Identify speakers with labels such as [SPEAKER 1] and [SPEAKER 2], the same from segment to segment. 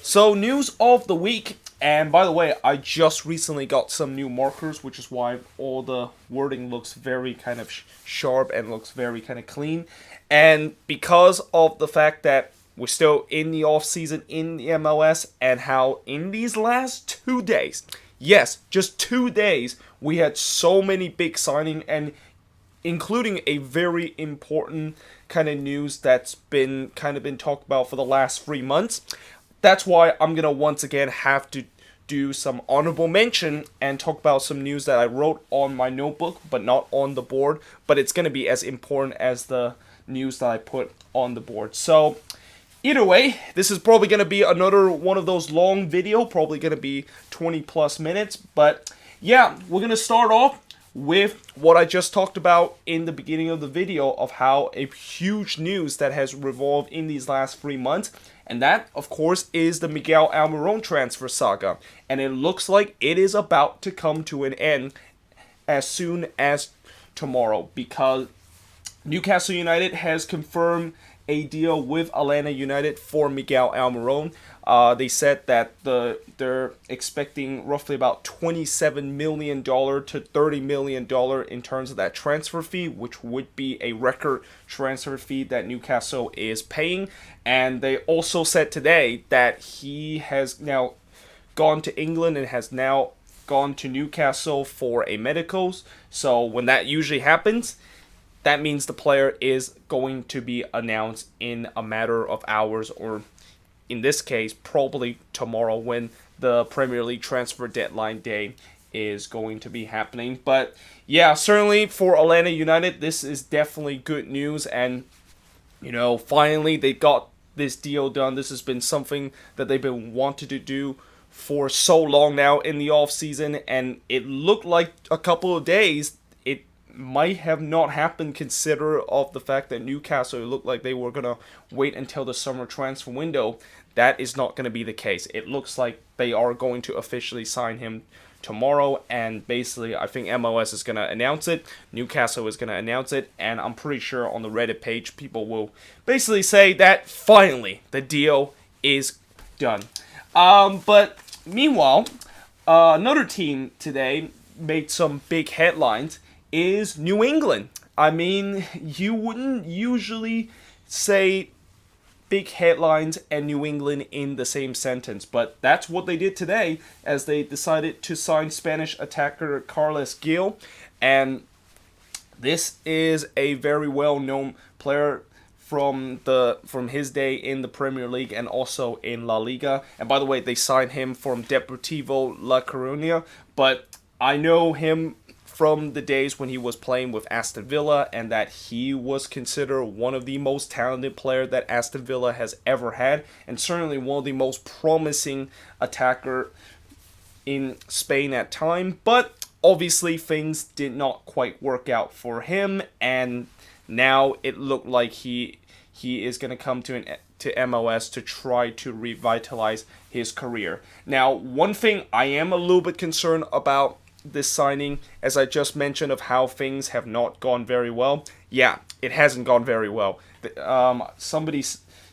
[SPEAKER 1] So, news of the week, and by the way, I just recently got some new markers, which is why all the wording looks very kind of sharp and looks very kind of clean. And because of the fact that we're still in the off season in the MLS, and how in these last 2 days, yes, just 2 days, we had so many big signing and including a very important kind of news that's been talked about for the last 3 months. That's why I'm gonna once again have to do some honorable mention and talk about some news that I wrote on my notebook, but not on the board. But it's gonna be as important as the news that I put on the board. So either way, this is probably gonna be another one of those long video, probably gonna be 20 plus minutes. But yeah, we're gonna start off with what I just talked about in the beginning of the video of how a huge news that has revolved in these last 3 months. And that, of course, is the Miguel Almiron transfer saga. And it looks like it is about to come to an end as soon as tomorrow, because Newcastle United has confirmed a deal with Atlanta United for Migue Almiron. They said that they're expecting roughly about $27 million to $30 million in terms of that transfer fee, which would be a record transfer fee that Newcastle is paying. And they also said today that he has now gone to England and has now gone to Newcastle for a medicals. So when that usually happens, that means the player is going to be announced in a matter of hours, or in this case, probably tomorrow when the Premier League transfer deadline day is going to be happening. But yeah, certainly for Atlanta United, this is definitely good news. And, finally they got this deal done. This has been something that they've been wanting to do for so long now in the off season. And it looked like a couple of days might have not happened, consider of the fact that Newcastle looked like they were going to wait until the summer transfer window. That is not going to be the case. It looks like they are going to officially sign him tomorrow, and basically I think MLS is going to announce it, Newcastle is going to announce it, and I'm pretty sure on the Reddit page people will basically say that finally the deal is done. But meanwhile, another team today made some big headlines is New England. I mean, you wouldn't usually say big headlines and New England in the same sentence, but that's what they did today as they decided to sign Spanish attacker Carlos Gil. And this is a very well-known player from his day in the Premier League and also in La Liga. And by the way, they signed him from Deportivo La Coruña, but I know him from the days when he was playing with Aston Villa, and that he was considered one of the most talented players that Aston Villa has ever had, and certainly one of the most promising attacker in Spain at time. But obviously things did not quite work out for him, and now it looked like he is going to come to MLS to try to revitalize his career. Now, one thing I am a little bit concerned about this signing, as I just mentioned, of how things have not gone very well. Yeah, it hasn't gone very well. Somebody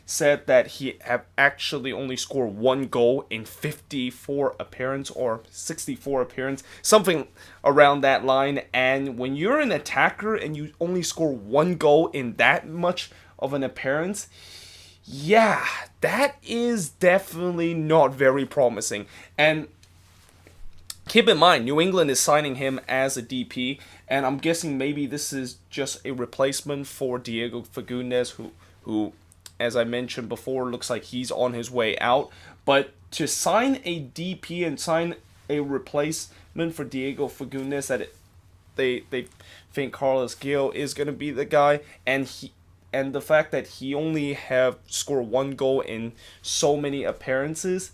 [SPEAKER 1] said that he have actually only scored one goal in 54 appearances or 64 appearances, something around that line. And when you're an attacker and you only score one goal in that much of an appearance, yeah, that is definitely not very promising. And keep in mind, New England is signing him as a DP, and I'm guessing maybe this is just a replacement for Diego Fagundes, who, as I mentioned before, looks like he's on his way out. But to sign a DP and sign a replacement for Diego Fagundes, that they think Carlos Gil is going to be the guy, and the fact that he only have scored one goal in so many appearances,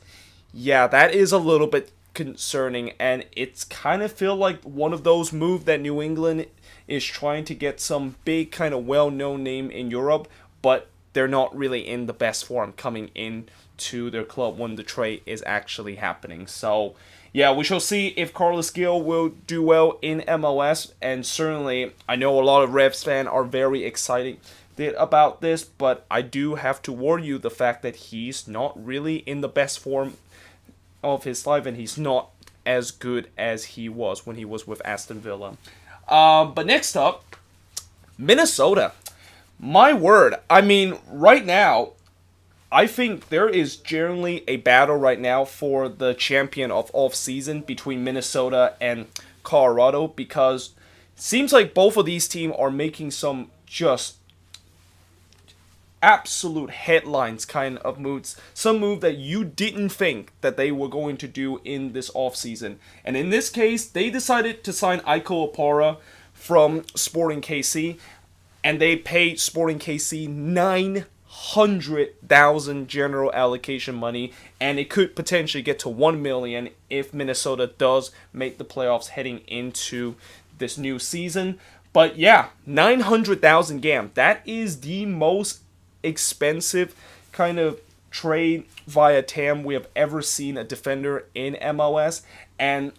[SPEAKER 1] yeah, that is a little bit concerning, and it's kind of feel like one of those moves that New England is trying to get some big kind of well-known name in Europe, but they're not really in the best form coming in to their club when the trade is actually happening. So yeah, we shall see if Carlos Gil will do well in MLS, and certainly I know a lot of Revs fans are very about this, but I do have to warn you the fact that he's not really in the best form of his life, and he's not as good as he was when he was with Aston Villa. But next up, Minnesota. My word. I mean, right now, I think there is generally a battle right now for the champion of off-season between Minnesota and Colorado, because it seems like both of these teams are making some just absolute headlines kind of moves. Some move that you didn't think that they were going to do in this offseason. And in this case, they decided to sign Iko Opara from Sporting KC, and they paid Sporting KC 900,000 general allocation money, and it could potentially get to 1 million if Minnesota does make the playoffs heading into this new season. But yeah, 900,000 GAM. That is the most expensive kind of trade via TAM we have ever seen a defender in MLS. And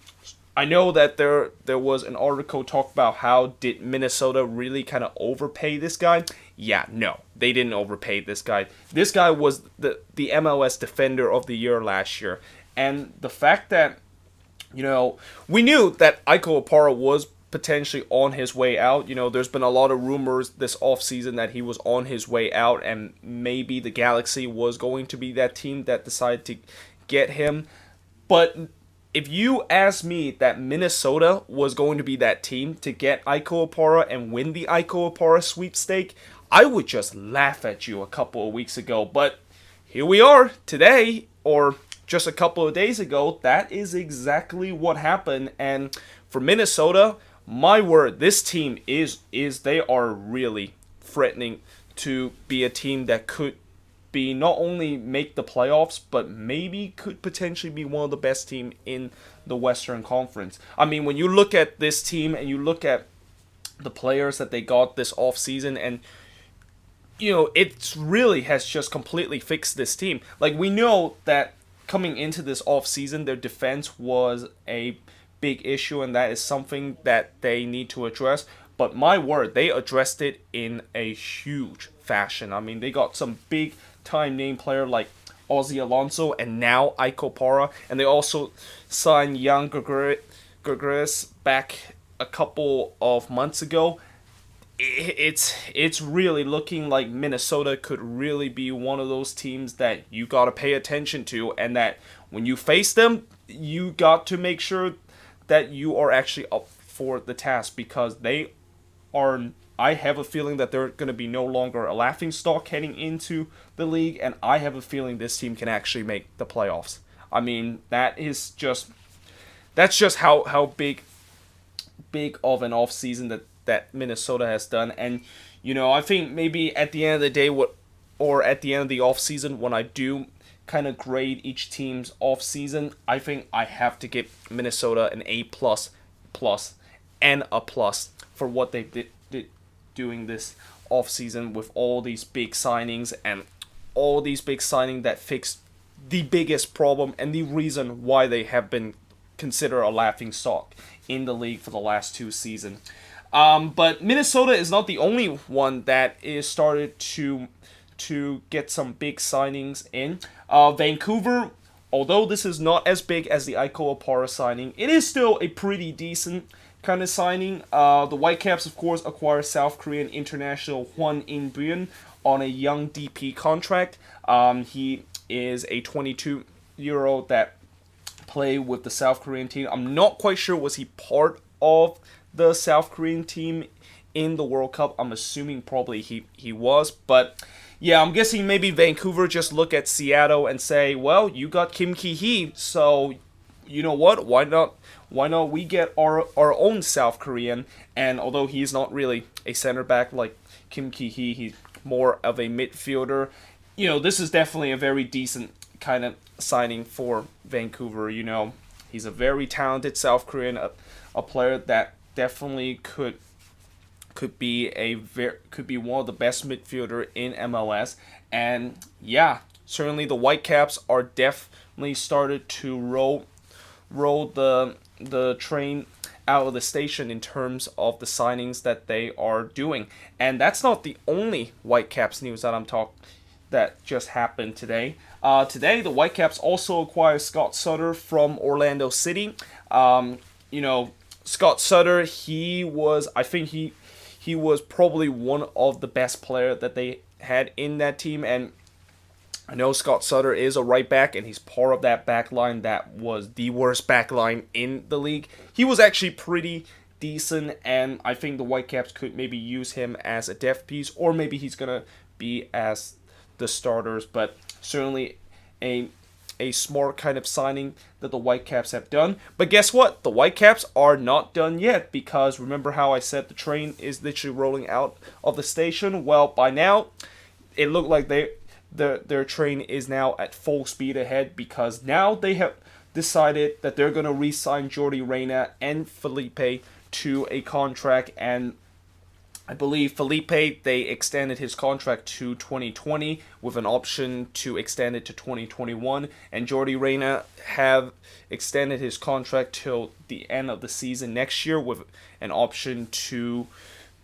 [SPEAKER 1] I know that there was an article talk about how did Minnesota really kind of overpay this guy. Yeah, no, they didn't overpay this guy. This guy was the MLS Defender of the Year last year. And the fact that, we knew that Iko Opara was potentially on his way out. There's been a lot of rumors this offseason that he was on his way out, and maybe the Galaxy was going to be that team that decided to get him. But if you asked me that Minnesota was going to be that team to get Iko Opara and win the Iko Opara sweepstake, I would just laugh at you a couple of weeks ago. But here we are today, or just a couple of days ago. That is exactly what happened. And for Minnesota, my word, this team they are really threatening to be a team that could be not only make the playoffs, but maybe could potentially be one of the best team in the Western Conference. I mean, when you look at this team and you look at the players that they got this offseason, and it really has just completely fixed this team. Like, we know that coming into this offseason, their defense was a big issue, and that is something that they need to address. But my word, they addressed it in a huge fashion. I mean, they got some big time name player like Ozzy Alonso and now Iko Opara, and they also signed Jan Gregorius back a couple of months ago. It's really looking like Minnesota could really be one of those teams that you got to pay attention to, and that when you face them, you got to make sure that you are actually up for the task, because they are, I have a feeling that they're going to be no longer a laughingstock heading into the league, and I have a feeling this team can actually make the playoffs. I mean, that's just how big of an offseason that Minnesota has done. And I think maybe at the end of the day, at the end of the offseason, when I do kind of grade each team's offseason, I think I have to give Minnesota an A++ and a plus for what they did doing this offseason with all these big signings, and all these big signings that fixed the biggest problem and the reason why they have been considered a laughingstock in the league for the last 2 seasons. But Minnesota is not the only one that is started to get some big signings in. Vancouver, although this is not as big as the Iko Opara signing, it is still a pretty decent kind of signing. The Whitecaps, of course, acquire South Korean international Hwan In-byun on a young DP contract. He is a 22-year-old that played with the South Korean team. I'm not quite sure, was he part of the South Korean team in the World Cup? I'm assuming probably he was, but yeah, I'm guessing maybe Vancouver just look at Seattle and say, well, you got Kim Ki-hee, so you know what? Why not we get our own South Korean? And although he's not really a center back like Kim Ki-hee, he's more of a midfielder. This is definitely a very decent kind of signing for Vancouver. He's a very talented South Korean, a player that definitely could be one of the best midfielder in MLS. And yeah, certainly the Whitecaps are definitely started to roll the train out of the station in terms of the signings that they are doing. And that's not the only Whitecaps news that just happened today. Today, the Whitecaps also acquired Scott Sutter from Orlando City. Scott Sutter, I think he was probably one of the best players that they had in that team, and I know Scott Sutter is a right back, and he's part of that back line that was the worst back line in the league. He was actually pretty decent, and I think the Whitecaps could maybe use him as a depth piece, or maybe he's going to be as the starters, but certainly a smart kind of signing that the Whitecaps have done. But guess what? The Whitecaps are not done yet, because remember how I said the train is literally rolling out of the station? Well, by now, it looked like their train is now at full speed ahead, because now they have decided that they're going to re-sign Jordi Reyna and Felipe to a contract, and I believe Felipe, they extended his contract to 2020 with an option to extend it to 2021, and Jordi Reyna have extended his contract till the end of the season next year with an option to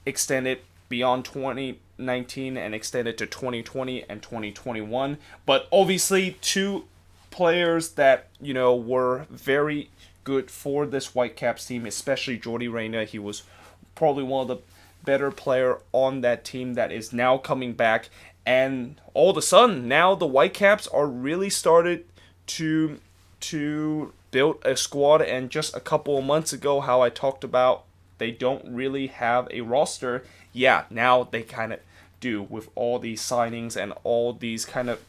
[SPEAKER 1] extend it beyond 2019 and extend it to 2020 and 2021. But obviously, two players that, were very good for this Whitecaps team, especially Jordi Reyna. He was probably one of the better player on that team that is now coming back, and all of a sudden now the Whitecaps are really started to build a squad. And just a couple of months ago, how I talked about they don't really have a roster, yeah, now they kind of do, with all these signings and all these kind of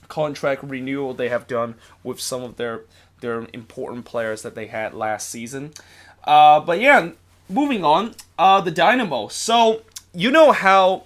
[SPEAKER 1] contract renewal they have done with some of their important players that they had last season. But yeah, moving on, the Dynamo. So, you know how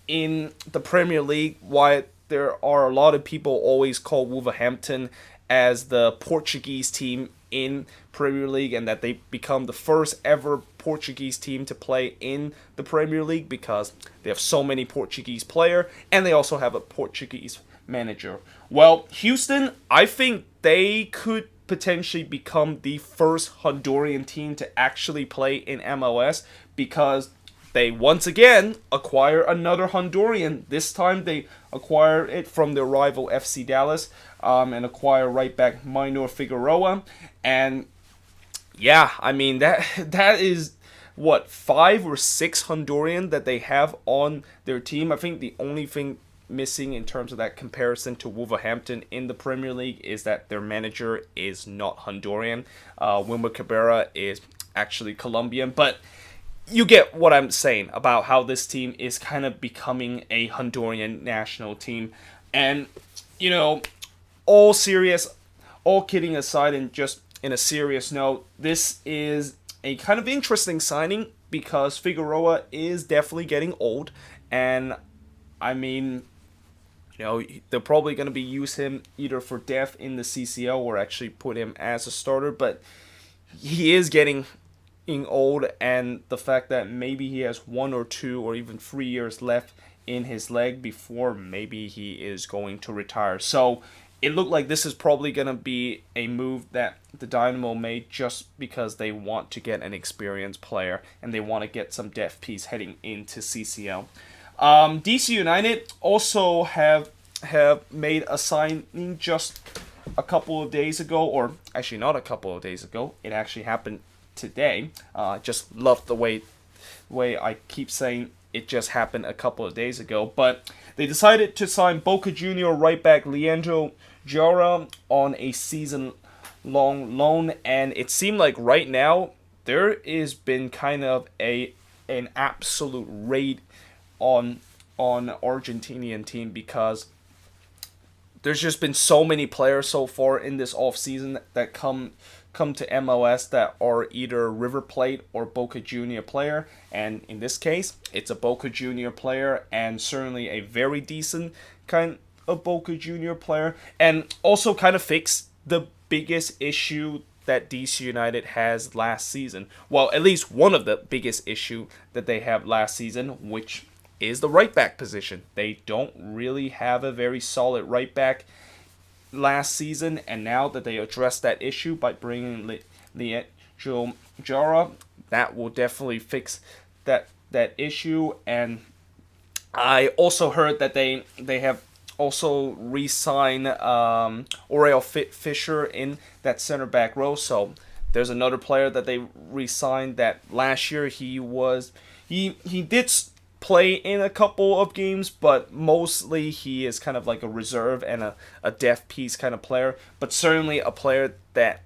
[SPEAKER 1] in the Premier League, why there are a lot of people always call Wolverhampton as the Portuguese team in Premier League, and that they become the first ever Portuguese team to play in the Premier League, because they have so many Portuguese players, and they also have a Portuguese manager. Well, Houston, I think they could potentially become the first Honduran team to actually play in MLS, because they once again acquire another Honduran. This time they acquire it from their rival FC Dallas, and acquire right back Minor Figueroa. And yeah, I mean that is what, 5 or 6 Honduran that they have on their team. I think the only thing missing in terms of that comparison to Wolverhampton in the Premier League is that their manager is not Honduran. Wilmer Cabrera is actually Colombian, but you get what I'm saying about how this team is kind of becoming a Honduran national team. And, all kidding aside, and just in a serious note, this is a kind of interesting signing, because Figueroa is definitely getting old, and I mean, they're probably going to be use him either for depth in the CCL or actually put him as a starter, but he is getting old, and the fact that maybe he has 1 or 2 or even 3 years left in his leg before maybe he is going to retire. So it looked like this is probably going to be a move that the Dynamo made just because they want to get an experienced player and they want to get some depth piece heading into CCL. DC United also have made a signing just a couple of days ago, or actually not a couple of days ago. It actually happened today. Just love the way I keep saying it just happened a couple of days ago. But they decided to sign Boca Junior right back Leandro Jara on a season-long loan, and it seemed like right now there has been kind of an absolute raid on Argentinian team, because there's just been so many players so far in this offseason that come to MLS that are either River Plate or Boca Junior player, and in this case it's a Boca Junior player, and certainly a very decent kind of Boca Junior player, and also kind of fix the biggest issue that DC United has last season. Well, at least one of the biggest issue that they have last season, which is the right back position. They don't really have a very solid right back last season, and now that they addressed that issue by bringing Joe Jara. That will definitely fix that issue. And I also heard that they have also re-signed Oriel Fisher in that center back row. So there's another player that they re-signed that last year he did play in a couple of games, but mostly he is kind of like a reserve and a depth piece kind of player. But certainly a player that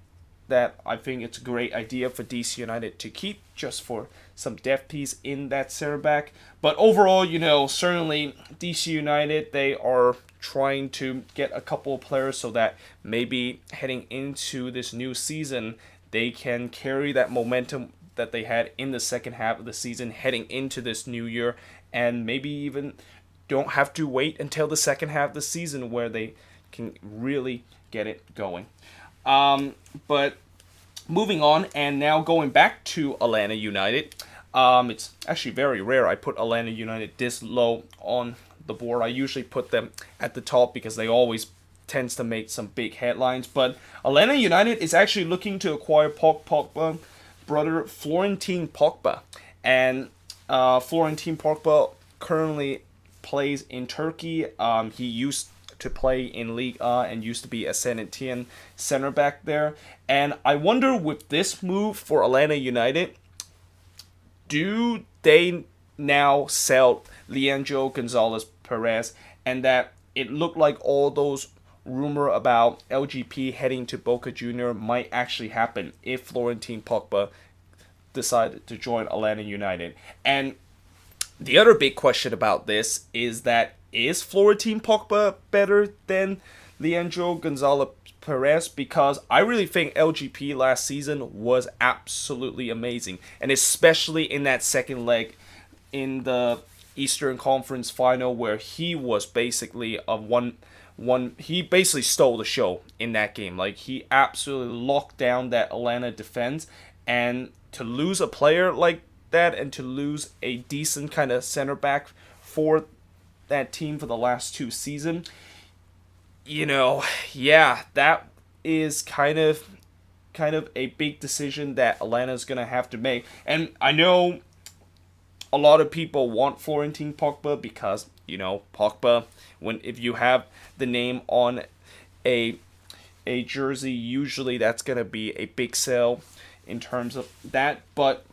[SPEAKER 1] I think it's a great idea for DC United to keep just for some depth piece in that center back. But overall, certainly DC United, they are trying to get a couple of players so that maybe heading into this new season, they can carry that momentum that they had in the second half of the season heading into this new year, and maybe even don't have to wait until the second half of the season where they can really get it going. But moving on, and now going back to Atlanta United, it's actually very rare I put Atlanta United this low on the board. I usually put them at the top because they always tends to make some big headlines. But Atlanta United is actually looking to acquire Pogba brother Florentine Pogba, and Florentine Pogba currently plays in Turkey. He used to play in Ligue 1 and used to be a Saint Etienne center back there. And I wonder, with this move for Atlanta United, do they now sell Leandro Gonzalez Perez? And that it looked like all those rumor about LGP heading to Boca Junior might actually happen if Florentine Pogba decided to join Atlanta United. And the other big question about this is that, is Florentine Pogba better than Leandro Gonzalez Perez? Because I really think LGP last season was absolutely amazing, and especially in that second leg in the Eastern Conference Final, where he was basically he basically stole the show in that game. Like, he absolutely locked down that Atlanta defense, and to lose a player like that and to lose a decent kind of center back for that team for the last two seasons, that is kind of a big decision that Atlanta's going to have to make. And I know a lot of people want Florentine Pogba because, Pogba, if you have the name on a jersey, usually that's going to be a big sell in terms of that. But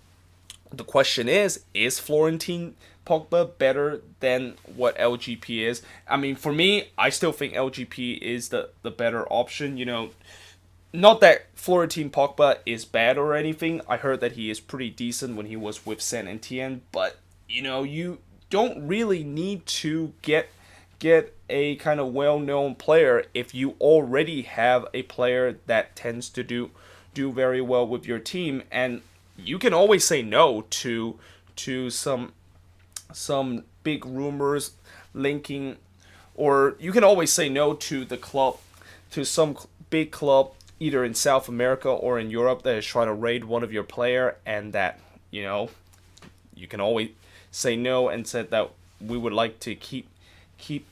[SPEAKER 1] the question is Florentine Pogba better than what LGP is? I mean, for me, I still think LGP is the better option. Not that Florentine Pogba is bad or anything. I heard that he is pretty decent when he was with Saint Etienne, but you don't really need to get a kind of well-known player if you already have a player that tends to do very well with your team. And you can always say no to some big rumors linking, or you can always say no to some big club either in South America or in Europe that is trying to raid one of your player, and that you can always say no and said that we would like to keep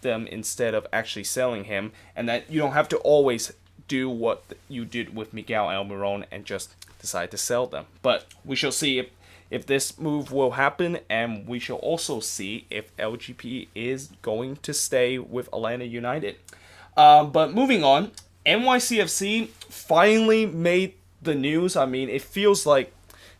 [SPEAKER 1] them instead of actually selling him, and that you don't have to always do what you did with Miguel Almiron and just decide to sell them. But we shall see if this move will happen, and we shall also see if LGP is going to stay with Atlanta United. But moving on, NYCFC finally made the news. I mean, it feels like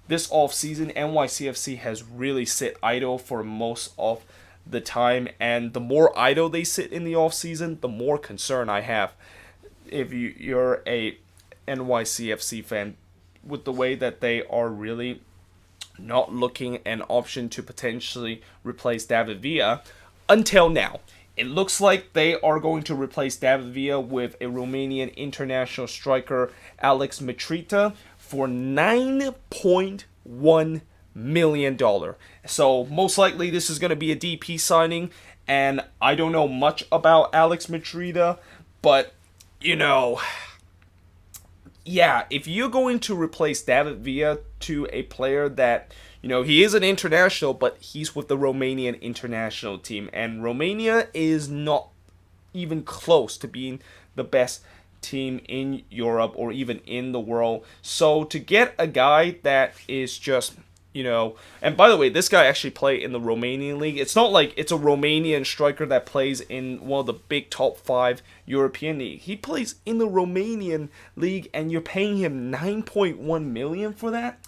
[SPEAKER 1] this offseason, NYCFC has really sit idle for most of the time, and the more idle they sit in the offseason, the more concern I have if you're a NYCFC fan, with the way that they are really not looking an option to potentially replace David Villa until now. It looks like they are going to replace David Villa with a Romanian international striker, Alex Mitrita, for $9.1 million. So most likely this is going to be a DP signing, and I don't know much about Alex Mitrita, but if you're going to replace David Villa to a player that, he is an international, but he's with the Romanian international team, and Romania is not even close to being the best team in Europe or even in the world. So to get a guy that is just, and by the way, this guy actually played in the Romanian league. It's not like it's a Romanian striker that plays in one of the big top 5 European league. He plays in the Romanian league, and you're paying him 9.1 million for that.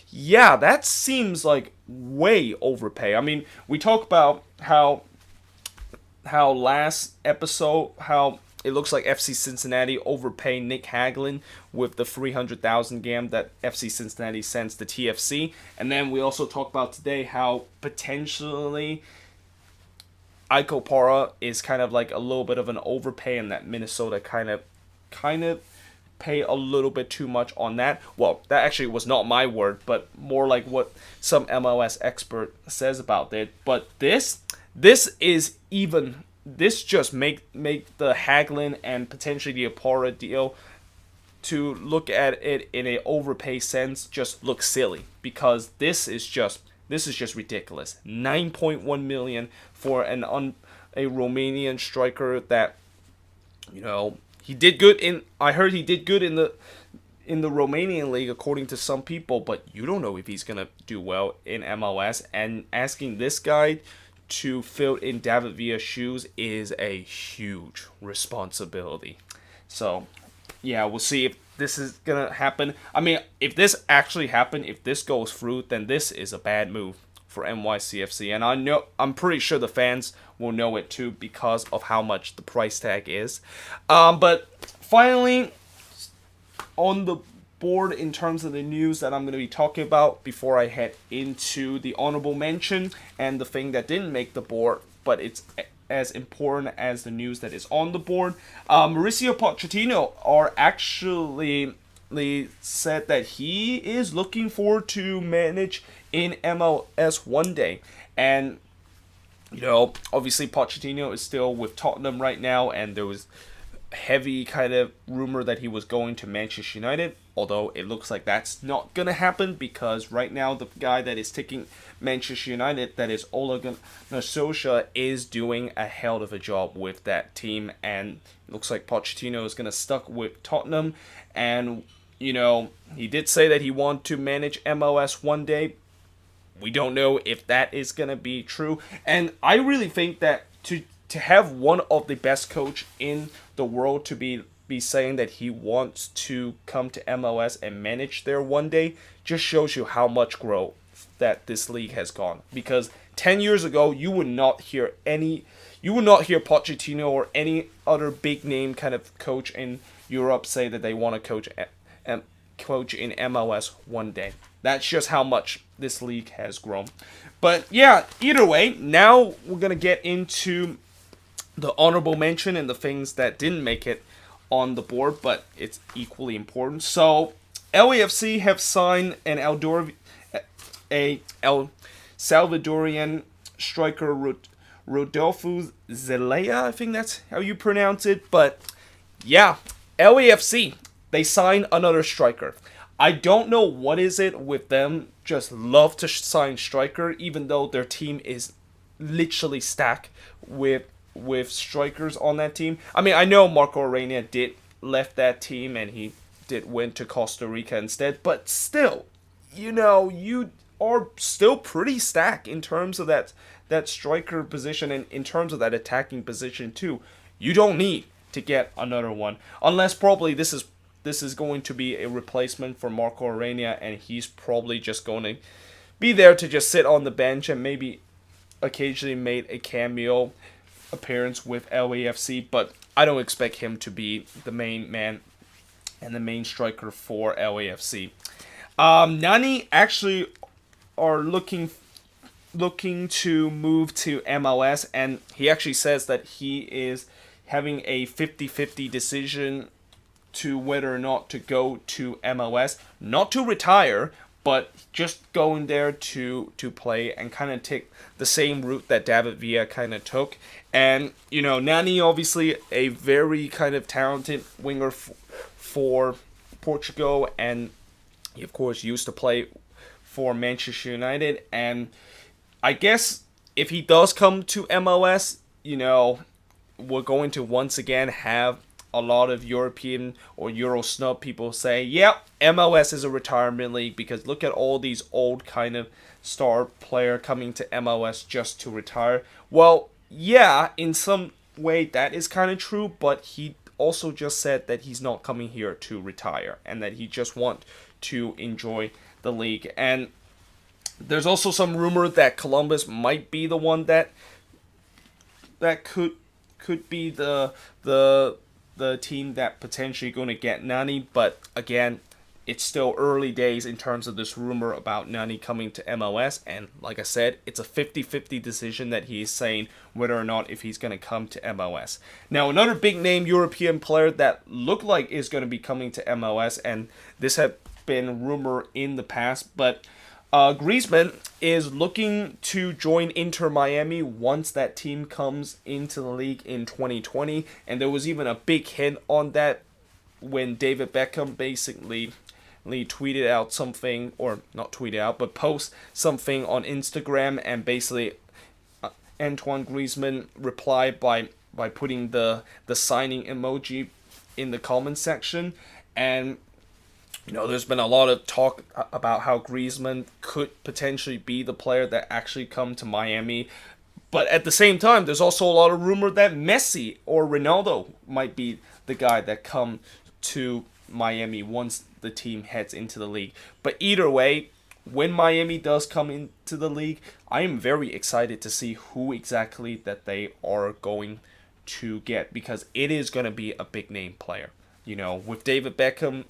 [SPEAKER 1] Yeah, that seems like way overpay. I mean, we talk about how last episode, how it looks like FC Cincinnati overpay Nick Hagelin with the 300,000 gam that FC Cincinnati sends to TFC. And then we also talk about today how potentially Iko Para is kind of like a little bit of an overpay, and that Minnesota kind of pay a little bit too much on that. Well, that actually was not my word, but more like what some MLS expert says about it. But this just make the Hagelin and potentially the Apara deal, to look at it in a overpay sense, just look silly, because this is just ridiculous. 9.1 million for a Romanian striker that, he did good in. I heard he did good in the Romanian league, according to some people, but you don't know if he's gonna do well in MLS. And asking this guy to fill in David Villa's shoes is a huge responsibility. So, yeah, we'll see if this is gonna happen. I mean, if this actually happened, if this goes through, then this is a bad move for NYCFC, and I'm pretty sure the fans will know it too, because of how much the price tag is. But finally, on the board in terms of the news that I'm going to be talking about before I head into the honorable mention and the thing that didn't make the board, but it's as important as the news that is on the board. Mauricio Pochettino are actually said that he is looking forward to manage in MLS one day. And, obviously Pochettino is still with Tottenham right now, and there was heavy kind of rumor that he was going to Manchester United, although it looks like that's not going to happen, because right now the guy that is taking Manchester United, that is Ole Gunnar Solskjaer, is doing a hell of a job with that team, and it looks like Pochettino is going to stuck with Tottenham. And he did say that he wanted to manage MLS one day. We don't know if that is going to be true, and I really think that to have one of the best coach in the world to be saying that he wants to come to MLS and manage there one day just shows you how much growth that this league has gone. Because 10 years ago, you would not hear Pochettino or any other big name kind of coach in Europe say that they want to coach in MLS one day. That's just how much this league has grown. But yeah, either way, now we're going to get into the honorable mention and the things that didn't make it on the board, but it's equally important. So, LAFC have signed an El Salvadorian striker, Rodolfo Zelaya, I think that's how you pronounce it. But yeah, LAFC, they signed another striker. I don't know what is it with them, just love to sign striker, even though their team is literally stacked with strikers on that team. I mean, I know Marco Arena did left that team and he did win to Costa Rica instead, but still, you are still pretty stacked in terms of that striker position, and in terms of that attacking position too. You don't need to get another one, unless probably this is going to be a replacement for Marco Arena, and he's probably just going to be there to just sit on the bench and maybe occasionally made a cameo appearance with LAFC, but I don't expect him to be the main man and the main striker for LAFC. Nani actually are looking to move to MLS, and he actually says that he is having a 50-50 decision to whether or not to go to MLS, not to retire, but just going there to play and kind of take the same route that David Villa kind of took. And, Nani, obviously a very kind of talented winger for Portugal, and he, of course, used to play for Manchester United. And I guess if he does come to MLS, we're going to once again have a lot of European or Euro snub people say, yeah, MLS is a retirement league because look at all these old kind of star player coming to MLS just to retire. Well, yeah, in some way that is kind of true, but he also just said that he's not coming here to retire and that he just want to enjoy the league. And there's also some rumor that Columbus might be the one that could be the team that potentially going to get Nani, but again, it's still early days in terms of this rumor about Nani coming to MLS, and like I said, it's a 50-50 decision that he's saying whether or not if he's going to come to MLS. Now, another big name European player that looked like is going to be coming to MLS, and this had been rumor in the past, but Griezmann is looking to join Inter Miami once that team comes into the league in 2020, and there was even a big hint on that when David Beckham basically tweeted out something, or not tweeted out, but post something on Instagram, and basically Antoine Griezmann replied by putting the signing emoji in the comment section. And you know, there's been a lot of talk about how Griezmann could potentially be the player that actually come to Miami. But at the same time, there's also a lot of rumor that Messi or Ronaldo might be the guy that come to Miami once the team heads into the league. But either way, when Miami does come into the league, I am very excited to see who exactly that they are going to get, because it is going to be a big name player. You know, with David Beckham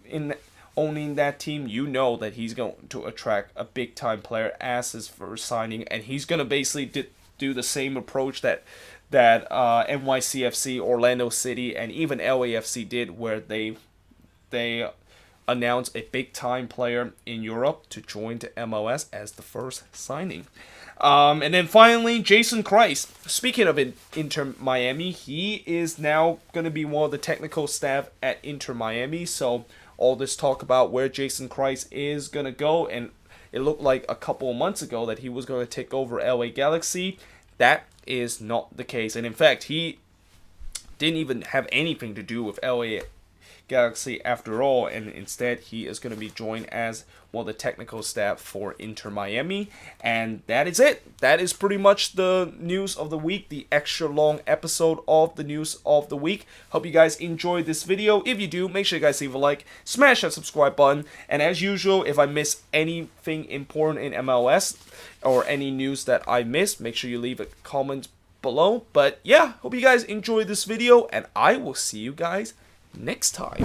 [SPEAKER 1] in owning that team, you know that he's going to attract a big time player as his first signing, and he's going to basically do the same approach that NYCFC, Orlando City, and even LAFC did, where they announced a big time player in Europe to join to MLS as the first signing. And then finally, Jason Kreis. Speaking of Inter Miami, he is now going to be one of the technical staff at Inter Miami. So all this talk about where Jason Kreis is going to go, and it looked like a couple of months ago that he was going to take over LA Galaxy. That is not the case. And in fact, he didn't even have anything to do with LA Galaxy after all, and instead he is going to be joined as one of the technical staff for Inter Miami. And that is it. That is pretty much the news of the week, the extra long episode of the news of the week. Hope you guys enjoyed this video. If you do, make sure you guys leave a like, smash that subscribe button, and as usual, if I miss anything important in MLS or any news that I missed, make sure you leave a comment below. But yeah, hope you guys enjoyed this video, and I will see you guys next time.